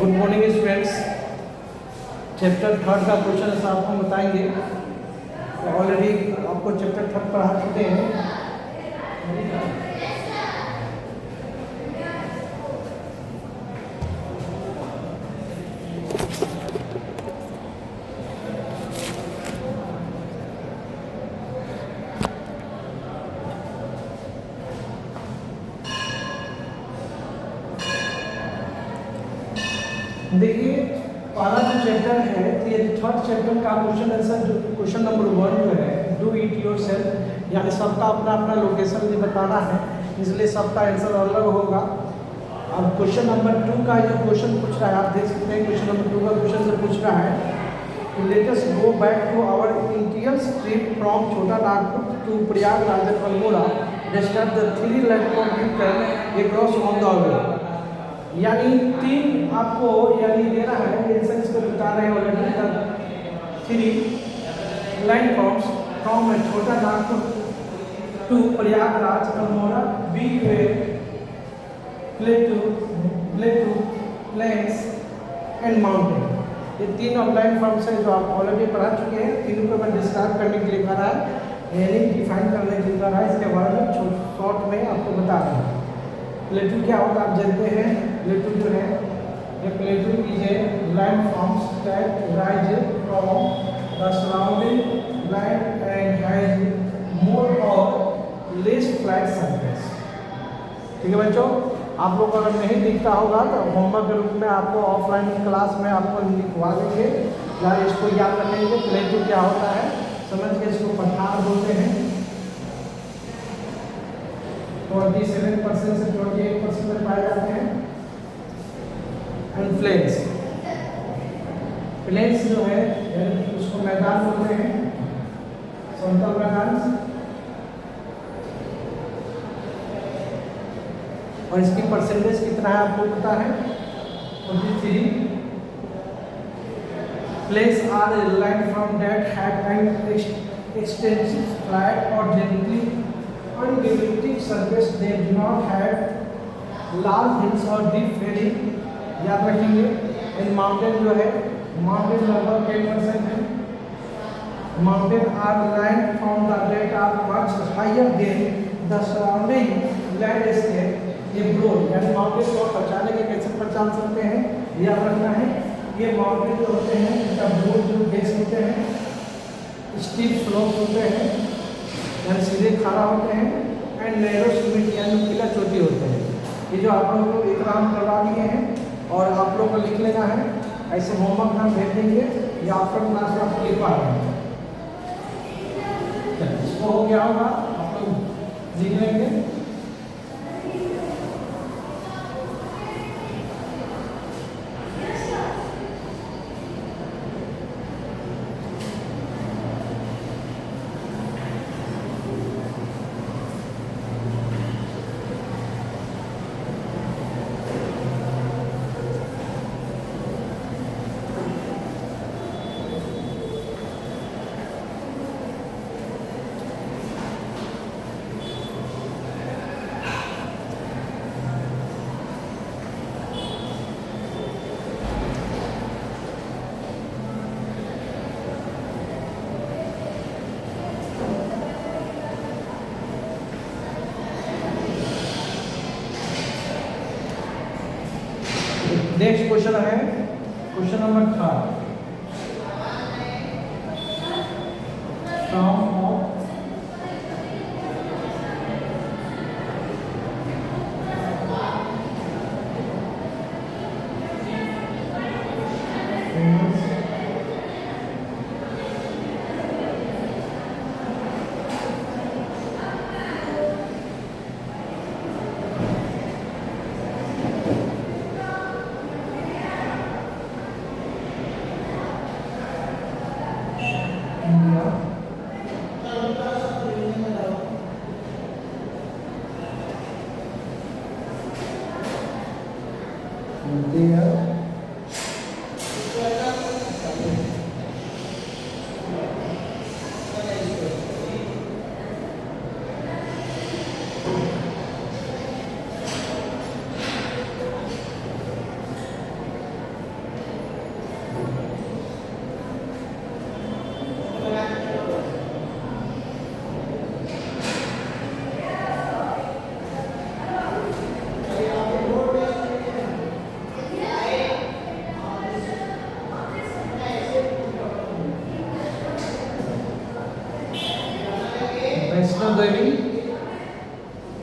Good morning students. Chapter third का question ऐसा आपको बताएंगे। ऑलरेडी आपको चैप्टर थर्ड पढ़ा चुके हैं। देखिए पहला जो चैप्टर है ये थर्ड चैप्टर का क्वेश्चन आंसर जो क्वेश्चन नंबर 1 जो है डू इट योरसेल्फ, यानी सबका अपना अपना लोकेशन भी बताना है, इसलिए सबका आंसर अलग होगा। अब क्वेश्चन नंबर 2 का जो क्वेश्चन पूछ रहा है आप देख सकते हैं। क्वेश्चन नंबर 2 का क्वेश्चन से पूछ रहा है let us go back to our Indian trip from छोटा Nagpur to Prayagraj and Almora, disturb the 3 platform you can across on the way. यानी 3 आपको यानी दे रहा है, आंसर इसको बता रहे हैं ऑलरेडी। 3 प्लेटफॉर्म्स फ्रॉम छोटा Nagpur to Prayagraj Almora by way plateau plains and mountain. ये 3 प्लेटफॉर्म्स है जो आप ऑलरेडी पढ़ा चुके हैं। तीनों को मैं डिस्क्राइब करने के लिए कह रहा है, यानी डिफाइन करने के लिए कह रहा है। इसके बारे में शॉर्ट में आपको बता रहा है। प्लेटू क्या होता है आप जानते हैं। प्लेटू जो है ये प्लेटू is a land forms that rise from the surrounding land and has more और लेस फ्लैट सरफेस। ठीक है बच्चों, आप लोग अगर नहीं दिखता होगा तो होमवर्क के रूप में आपको ऑफलाइन क्लास में आपको लिखवा देंगे या इसको याद रखेंगे। प्लेटू क्या होता है समझ के इसको पठार बोलते हैं। 47% से 28% में पाए जाते हैं। एंड प्लेन्स, प्लेन्स जो है उसको मैदान बोलते हैं, समतल मैदान। और इसकी परसेंटेज कितना है आपको पता है 43। Plains are a land from that have an extensive flat और generally undulating surface, they do not have large hills or deep valley। याद रखेंगे। इन माउंटेन जो है माउंटेन लगभग 10% है। Mountain are land from the date are much higher than the surrounding landscape. ये broad यानी mountain को पहचाने के कैसे पहचान सकते हैं याद रखना है। ये माउंटेन जो होते हैं इनका ब्रोड जो बेस होते हैं, स्टीप स्लोप होते हैं यानी सीधे खड़ा होते हैं, एंड नैरो सुमिट यानी नीला चोटी होते हैं। ये जो आप लोगों को इकराम करवा दिए हैं और आप लोगों को लिख लेना है। ऐसे होमवर्क हम भेज देंगे या आफ्टर क्लास में आप लिख पा रहे हैं। इसको हो गया होगा आप लोग लिख लेंगे। नेक्स्ट क्वेश्चन है क्वेश्चन नंबर 3 फ्रॉम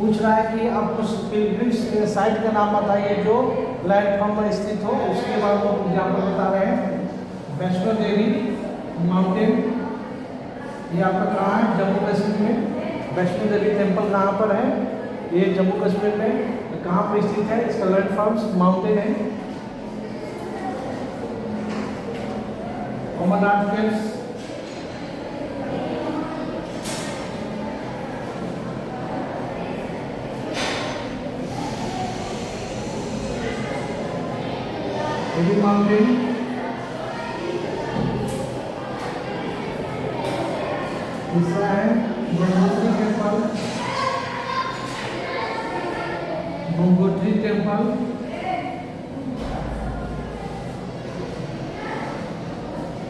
पूछ रहा है कि आप कुछ पिलग्रिम्स साइट का नाम बताइए जो प्लेटफॉर्म में स्थित हो, उसके बाद वो एग्जाम्पल बता रहे हैं। वैष्णो देवी माउंटेन, ये आपका कहाँ है? जम्मू कश्मीर में। वैष्णो देवी टेम्पल कहाँ पर है? ये जम्मू कश्मीर में। कहाँ पर स्थित है? इसका प्लेटफॉर्म माउंटेन है। Amarnath caves, heavy mountain. दूसरा है Gangotri temple, Gangotri temple.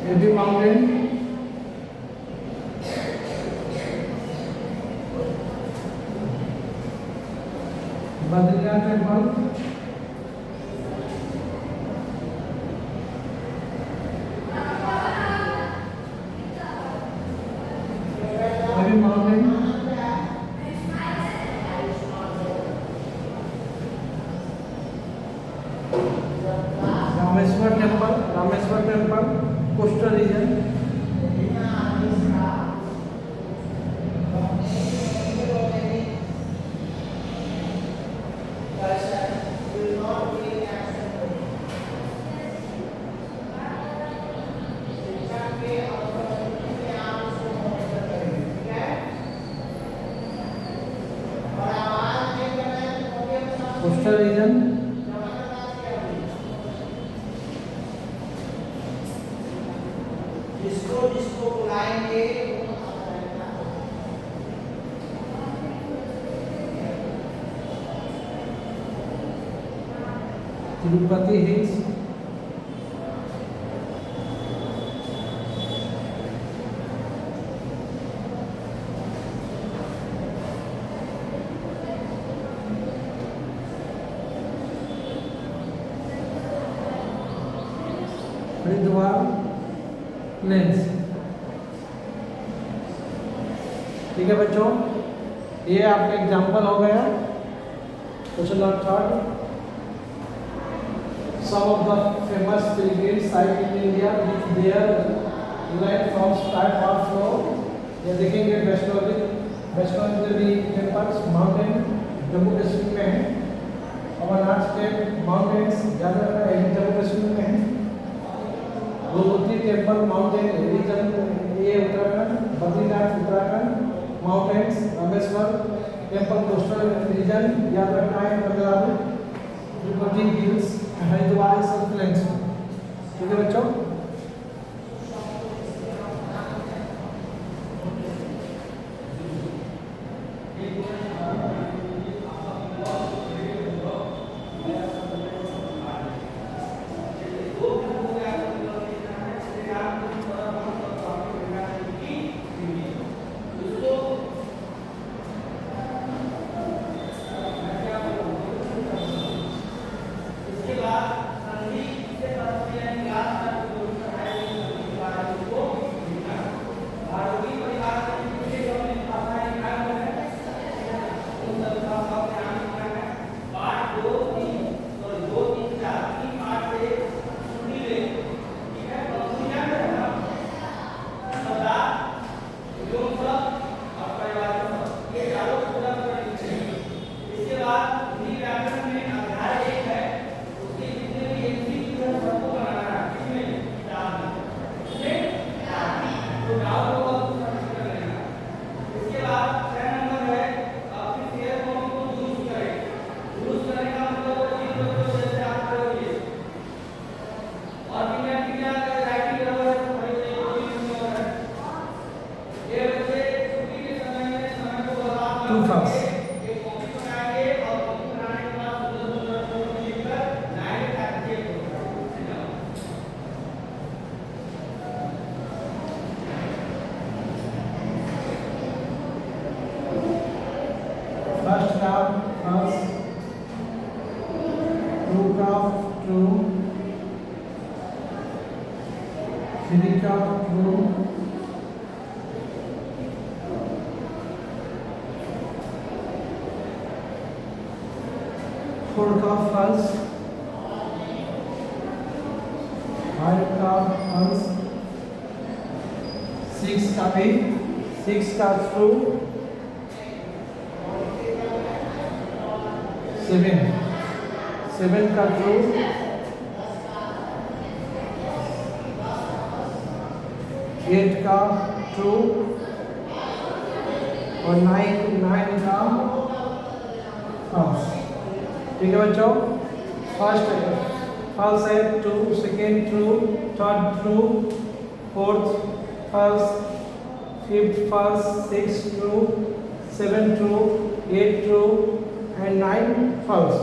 Heavy mountain. Badrinath temple, heavy mountain. Rameshwar temple, Rameshwar temple coastal region. Coastal region. जिसको बुलाएंगे तिरुपति हिल्स, हरिद्वार प्लेन्स। ठीक है बच्चों, ये आपका एग्जाम्पल हो गया। Question number 3, some of the famous pilgrim site in India with their landforms type of flow। ये देखेंगे वैष्णो देवी टेम्पल्स माउंटेन जम्मू कश्मीर में है। अमरनाथ स्टेट माउंटेन्स ज़्यादा जम्मू कश्मीर में है। गंगोत्री टेम्पल माउंटेन रीजन ये Uttarakhand. Badrinath Uttarakhand mountains. Rameshwar temple coastal reason, याद रखना है तमिलनाडु। तिरुपति हिल्स, हरिद्वार सब प्लेन्स। ठीक है बच्चों। Too fast. First calf, first. True calf, true. Three calf, true. 4 का फॉल्स, 5 का फॉल्स, 6 का भी, 6 का ट्रू, 7 का ट्रू, 8 का ट्रू और 9 का फॉल्स। ठीक है बच्चों, फर्स्ट फॉल्स है 2, second true, third true, fourth false, fifth false, 6 true, 7 true, 8 true and 9 false.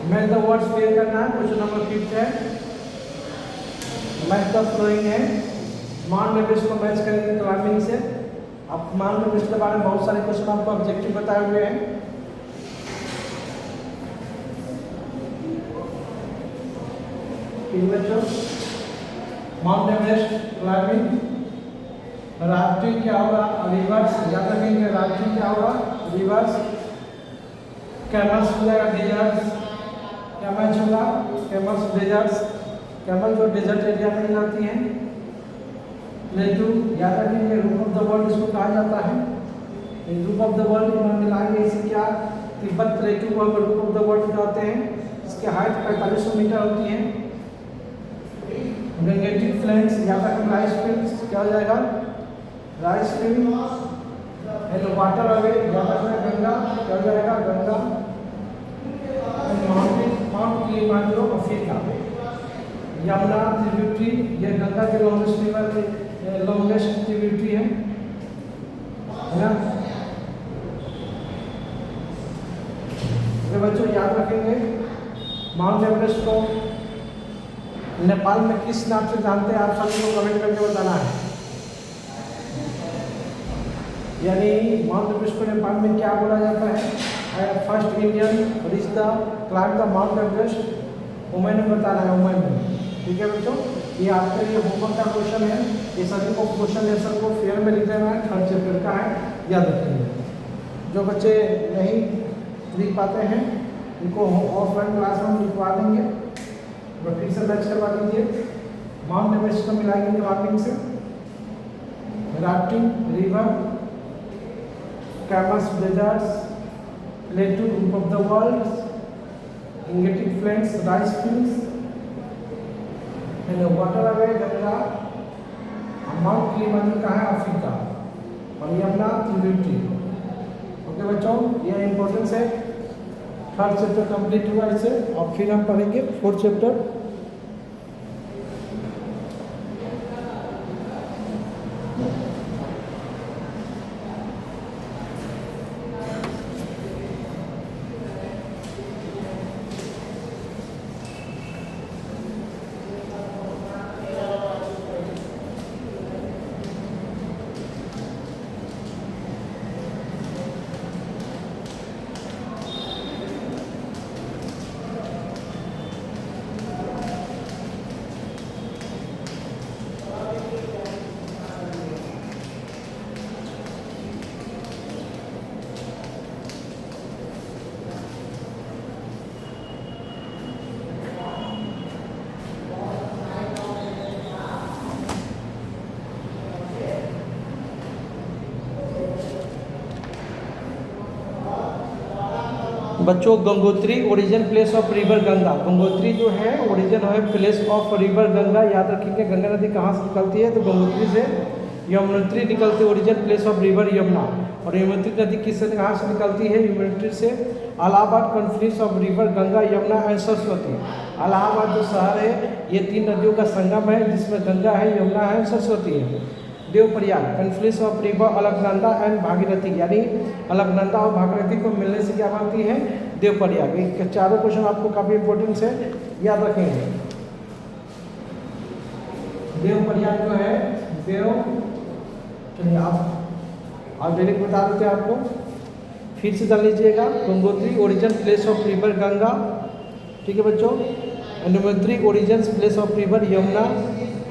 Match the words clear करना है। क्वेश्चन नंबर 5 है मैच द फ्लोइंग है। माउंट एवरेस्ट को मैच करेंगे क्लाइंबिंग से। अब माउंट एवरेस्ट के बारे में बहुत सारे क्वेश्चन आपको ऑब्जेक्टिव बताए हुए हैं। बच्चों माउंट एवरेस्ट क्लाइंबिंग राफ्टिंग क्या होगा, रिवर्स याद रखेंगे। राफ्टिंग क्या होगा, रिवर्स। कैमल्स हो जाएगा डेजर्ट्स। क्या मैच होगा, कैमल्स डेजर्ट्स। कैमल जो डेजर्ट एरिया में जाती हैं प्लेटू, याद रखेंगे रूप ऑफ द वर्ल्ड इसको कहा जाता है। रूप ऑफ द वर्ल्ड में मिलाएंगे इसे क्या, तिब्बत प्लेटू को हम रूप ऑफ द वर्ल्ड कहते हैं। इसकी हाइट 4500 मीटर होती है। गंगेटिक फ्लेंस, याद रखें राइस फील्ड क्या हो जाएगा, rice field and water away, याद रखना गंगा क्या हो जाएगा, Ganga. Mount Kilimanjaro Africa. Yamuna tributary, ये गंगा के लॉन्गेस्ट रिवर, लॉन्गेस्ट ट्रिब्यूटरी है ना। तो बच्चों याद रखेंगे माउंट एवरेस्ट को नेपाल में किस नाम से जानते हैं, आप सभी को कमेंट करके बताना है। यानी माउंट एवरेस्ट को नेपाल में क्या बोला जाता है, first Indian reach the climb the mount Everest, women में बताना है, वुमेन में। ठीक है बच्चों, ये आपके लिए होमवर्क का क्वेश्चन है। ये सभी को क्वेश्चन आंसर को फेयर में लिख देना है, थर्ड चैप्टर का है, याद रखेंगे। जो बच्चे नहीं लिख पाते हैं उनको ऑफलाइन क्लास में लिखवा देंगे, और फिर से मैच करवा दीजिए। माउंट एवरेस्ट को मिलाएंगे क्लाइंबिंग से, rafting, river, camels deserts, plateau roof of the world, Gangetic plains, rice fields and water away Ganga. Mount Kilimanjaro कहाँ है, अफ्रीका, और यमुना ट्रिब्यूटरी। ओके बच्चों, ये इंपॉर्टेंस है। थर्ड चैप्टर कंप्लीट हुआ इससे, और फिर हम पढ़ेंगे फोर्थ चैप्टर। बच्चों Gangotri origin place of river Ganga, Gangotri जो है ओरिजिन है प्लेस ऑफ रिवर गंगा। याद रखेंगे गंगा नदी कहाँ से निकलती है, तो गंगोत्री से। यमुनोत्री निकलती है origin place of river Yamuna, और यमुनोत्री नदी किससे कहाँ से निकलती है, यमुनोत्री से। Allahabad Confluence of river Ganga Yamuna and Saraswati, Allahabad जो शहर है ये 3 नदियों का संगम है, जिसमें गंगा है, यमुना है, सरस्वती है। Devprayag Confluence of river Alaknanda and Bhagirathi, यानी अलकनंदा और भागीरथी को मिलने से क्या बनती है, देवप्रयाग। ये चारों क्वेश्चन आपको काफ़ी इंपॉर्टेंट है, याद रखेंगे। देवप्रयाग जो है देव, चलिए आप डायरेक्ट बता देते हैं आपको, फिर से जान लीजिएगा। Gangotri origin place of river Ganga, ठीक है बच्चों। Yamunotri origin place of river Yamuna,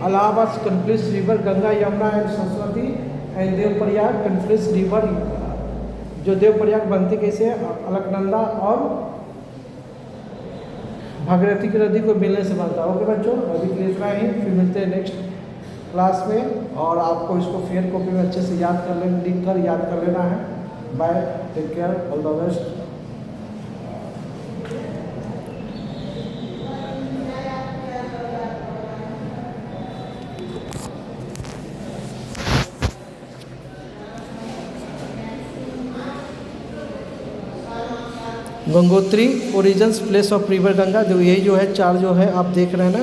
Allahabad Confluence river Ganga Yamuna and Saraswati, and Devprayag Confluence river, जो देवप्रयाग बनती कैसे है, अलकनंदा और भागीरथी की नदी को मिलने से बनता है। ओके बच्चों, अभी के लिए इतना ही, फिर मिलते हैं नेक्स्ट क्लास में, और आपको इसको फेयर कॉपी में अच्छे से याद कर लेना, लिख कर याद कर लेना है। Bye, take care, all the best. Gangotri origins place of river Ganga, जो यही जो है 4 जो है आप देख रहे हैं ना,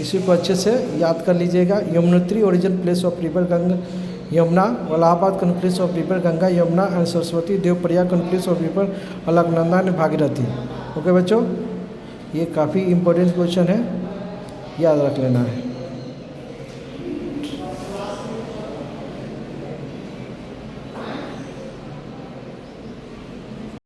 इसी को अच्छे से याद कर लीजिएगा। Yamunotri origin place of river Ganga Yamuna, Allahabad Confluence of river Ganga Yamuna and Saraswati, Devprayag Confluence of river Alaknanda and Bhagirathi. Okay बच्चों, ये काफ़ी इंपॉर्टेंट क्वेश्चन है, याद रख लेना है।